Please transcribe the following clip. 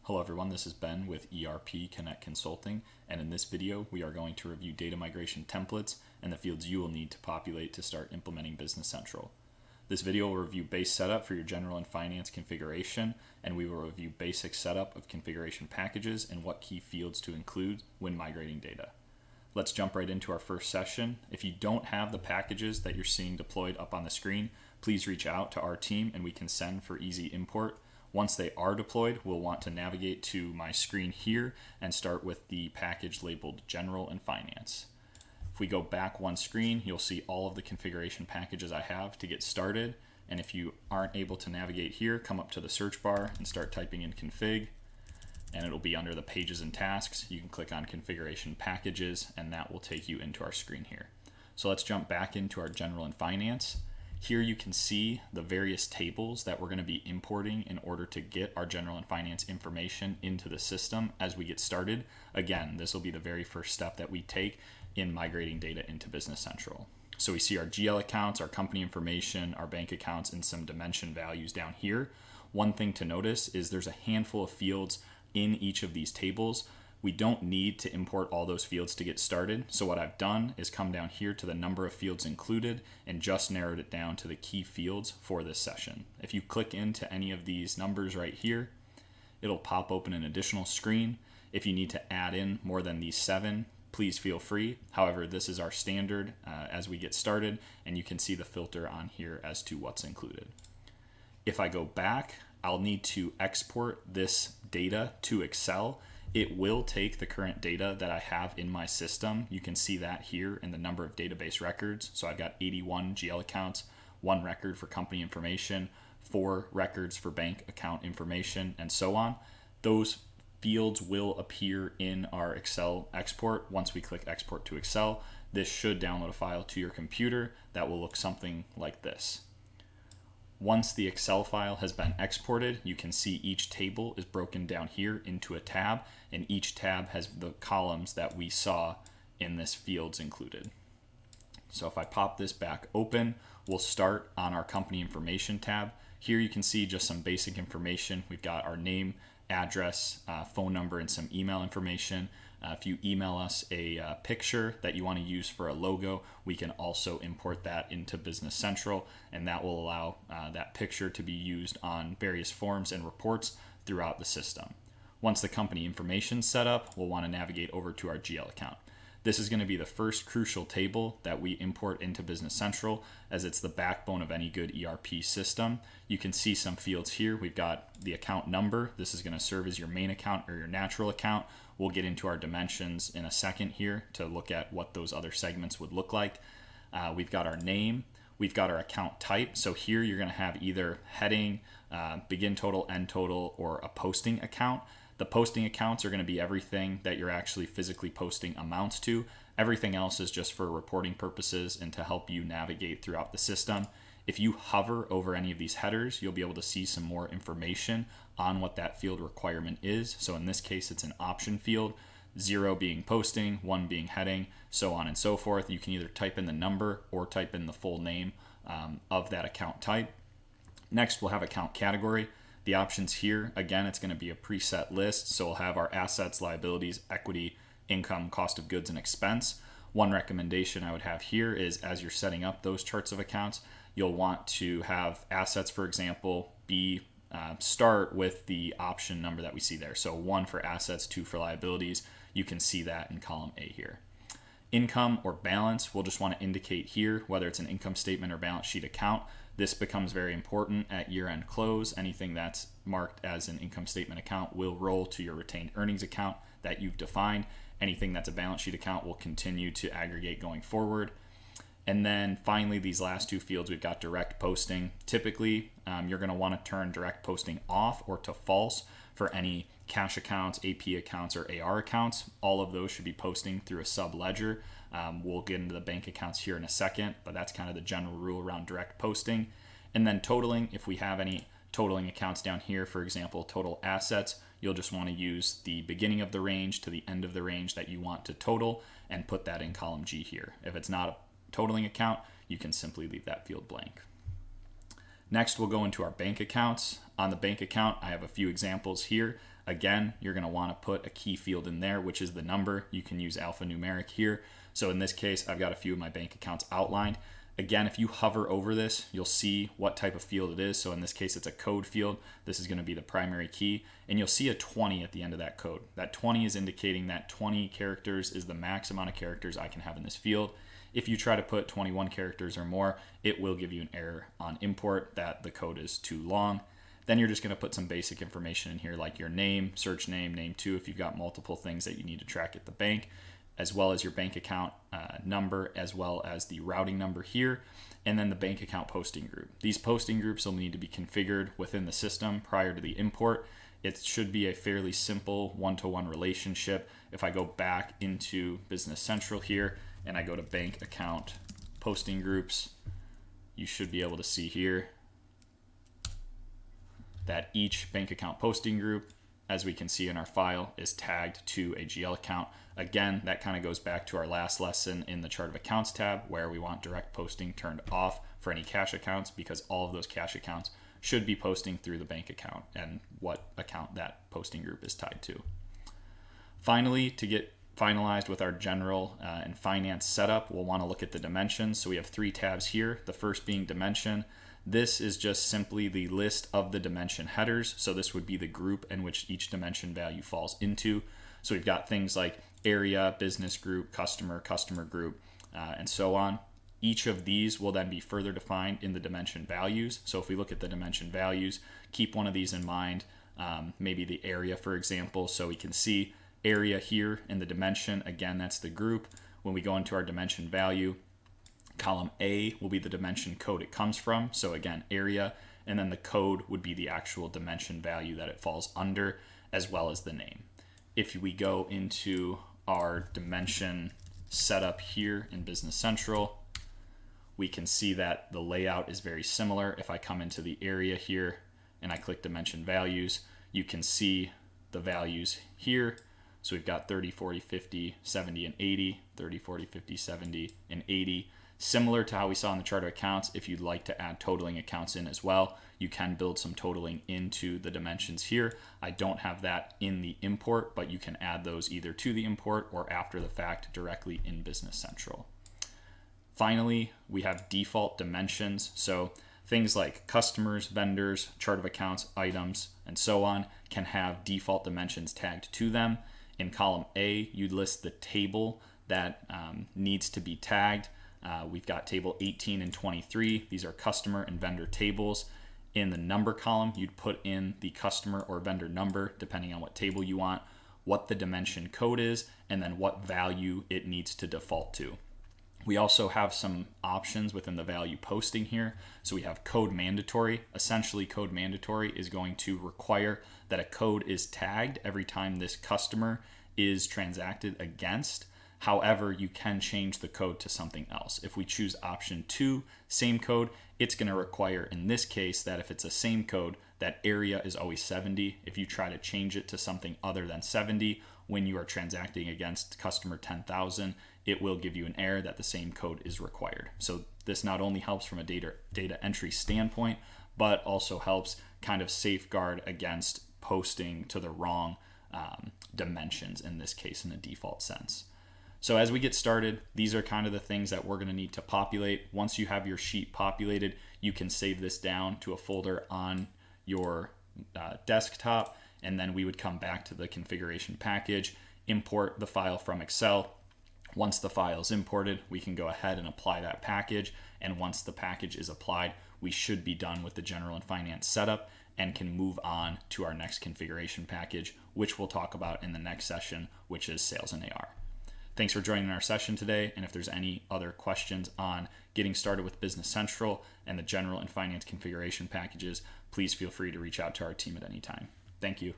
Hello everyone, this is Ben with ERP Connect Consulting, and in this video we are going to review data migration templates and the fields you will need to populate to start implementing Business Central. This video will review base setup for your general and finance configuration, and we will review basic setup of configuration packages and what key fields to include when migrating data. Let's jump right into our first session. If you don't have the packages that you're seeing deployed up on the screen, please reach out to our team and we can send for easy import. Once they are deployed, we'll want to navigate to my screen here and start with the package labeled General and Finance. If we go back one screen, you'll see all of the configuration packages I have to get started. And if you aren't able to navigate here, come up to the search bar and start typing in config, and it'll be under the pages and tasks. You can click on configuration packages and that will take you into our screen here. So let's jump back into our General and Finance. Here you can see the various tables that we're going to be importing in order to get our general and finance information into the system as we get started. Again, this will be the very first step that we take in migrating data into Business Central. So we see our GL accounts, our company information, our bank accounts, and some dimension values down here. One thing to notice is there's a handful of fields in each of these tables. We don't need to import all those fields to get started. So what I've done is come down here to the number of fields included and just narrowed it down to the key fields for this session. If you click into any of these numbers right here, it'll pop open an additional screen. If you need to add in more than these 7, please feel free. However, this is our standard as we get started, and you can see the filter on here as to what's included. If I go back, I'll need to export this data to Excel. It will take the current data that I have in my system. You can see that here in the number of database records. So I've got 81 GL accounts, 1 record for company information, 4 records for bank account information, and so on. Those fields will appear in our Excel export. Once we click export to Excel, this should download a file to your computer that will look something like this. Once the Excel file has been exported, you can see each table is broken down here into a tab, and each tab has the columns that we saw in this fields included. So if I pop this back open, we'll start on our company information tab. Here you can see just some basic information. We've got our name, address, phone number, and some email information. If you email us a picture that you want to use for a logo, we can also import that into Business Central, and that will allow that picture to be used on various forms and reports throughout the system. Once the company information is set up, we'll want to navigate over to our GL account. This is going to be the first crucial table that we import into Business Central, as it's the backbone of any good ERP system. You can see some fields here. We've got the account number. This is going to serve as your main account or your natural account. We'll get into our dimensions in a second here to look at what those other segments would look like. We've got our name. We've got our account type. So here you're going to have either heading, begin total, end total, or a posting account. The posting accounts are going to be everything that you're actually physically posting amounts to. Everything else is just for reporting purposes and to help you navigate throughout the system. If you hover over any of these headers, you'll be able to see some more information on what that field requirement is. So in this case, it's an option field, 0 being posting, 1 being heading, so on and so forth. You can either type in the number or type in the full name of that account type. Next, we'll have account category. The options here, again, it's going to be a preset list. So we'll have our assets, liabilities, equity, income, cost of goods, and expense. One recommendation I would have here is as you're setting up those charts of accounts, you'll want to have assets, for example, start with the option number that we see there. So 1 for assets, 2 for liabilities. You can see that in column A here. Income or balance, we'll just want to indicate here whether it's an income statement or balance sheet account. This becomes very important at year-end close. Anything that's marked as an income statement account will roll to your retained earnings account that you've defined. Anything that's a balance sheet account will continue to aggregate going forward. And then finally, these last 2 fields, we've got direct posting. Typically, you're going to want to turn direct posting off or to false for any cash accounts, AP accounts, or AR accounts. All of those should be posting through a sub ledger. We'll get into the bank accounts here in a second, but that's kind of the general rule around direct posting. And then totaling, if we have any totaling accounts down here, for example, total assets, you'll just want to use the beginning of the range to the end of the range that you want to total and put that in column G here. If it's not a totaling account, you can simply leave that field blank. Next, we'll go into our bank accounts. On the bank account, I have a few examples here. Again, you're going to want to put a key field in there, which is the number. You can use alphanumeric here. So in this case, I've got a few of my bank accounts outlined. Again, if you hover over this, you'll see what type of field it is. So in this case, it's a code field. This is going to be the primary key. And you'll see a 20 at the end of that code. That 20 is indicating that 20 characters is the max amount of characters I can have in this field. If you try to put 21 characters or more, it will give you an error on import that the code is too long. Then you're just going to put some basic information in here like your name, search name, name 2 if you've got multiple things that you need to track at the bank, as well as your bank account number, as well as the routing number here, and then the bank account posting group. These posting groups will need to be configured within the system prior to the import. It should be a fairly simple one-to-one relationship. If I go back into Business Central here and I go to bank account posting groups, you should be able to see here that each bank account posting group, as we can see in our file, is tagged to a GL account. Again, that kind of goes back to our last lesson in the chart of accounts tab, where we want direct posting turned off for any cash accounts, because all of those cash accounts should be posting through the bank account and what account that posting group is tied to. Finally, to get finalized with our general and finance setup, we'll want to look at the dimensions. So we have 3 tabs here, the first being dimension. This is just simply the list of the dimension headers. So this would be the group in which each dimension value falls into. So we've got things like area, business group, customer, customer group, and so on. Each of these will then be further defined in the dimension values. So if we look at the dimension values, keep one of these in mind, maybe the area, for example. So we can see area here in the dimension. Again, that's the group. When we go into our dimension value, column A will be the dimension code it comes from. So again, area, and then the code would be the actual dimension value that it falls under, as well as the name. If we go into our dimension setup here in Business Central, we can see that the layout is very similar. If I come into the area here and I click dimension values, you can see the values here. So we've got 30, 40, 50, 70, and 80, 30, 40, 50, 70, and 80. Similar to how we saw in the chart of accounts, if you'd like to add totaling accounts in as well, you can build some totaling into the dimensions here. I don't have that in the import, but you can add those either to the import or after the fact directly in Business Central. Finally, we have default dimensions. So things like customers, vendors, chart of accounts, items, and so on can have default dimensions tagged to them. In column A, you'd list the table that needs to be tagged. We've got table 18 and 23. These are customer and vendor tables. In the number column, you'd put in the customer or vendor number, depending on what table you want, what the dimension code is, and then what value it needs to default to. We also have some options within the value posting here. So we have code mandatory. Essentially, code mandatory is going to require that a code is tagged every time this customer is transacted against. However, you can change the code to something else. If we choose option 2, same code, it's going to require, in this case, that if it's a same code, that area is always 70. If you try to change it to something other than 70, when you are transacting against customer 10,000, it will give you an error that the same code is required. So this not only helps from a data entry standpoint, but also helps kind of safeguard against posting to the wrong dimensions, in this case, in a default sense. So as we get started, these are kind of the things that we're going to need to populate. Once you have your sheet populated, you can save this down to a folder on your desktop, and then we would come back to the configuration package, import the file from Excel. Once the file is imported, we can go ahead and apply that package, and once the package is applied, we should be done with the general and finance setup and can move on to our next configuration package, which we'll talk about in the next session, which is sales and AR. Thanks for joining our session today, and if there's any other questions on getting started with Business Central and the general and finance configuration packages, please feel free to reach out to our team at any time. Thank you.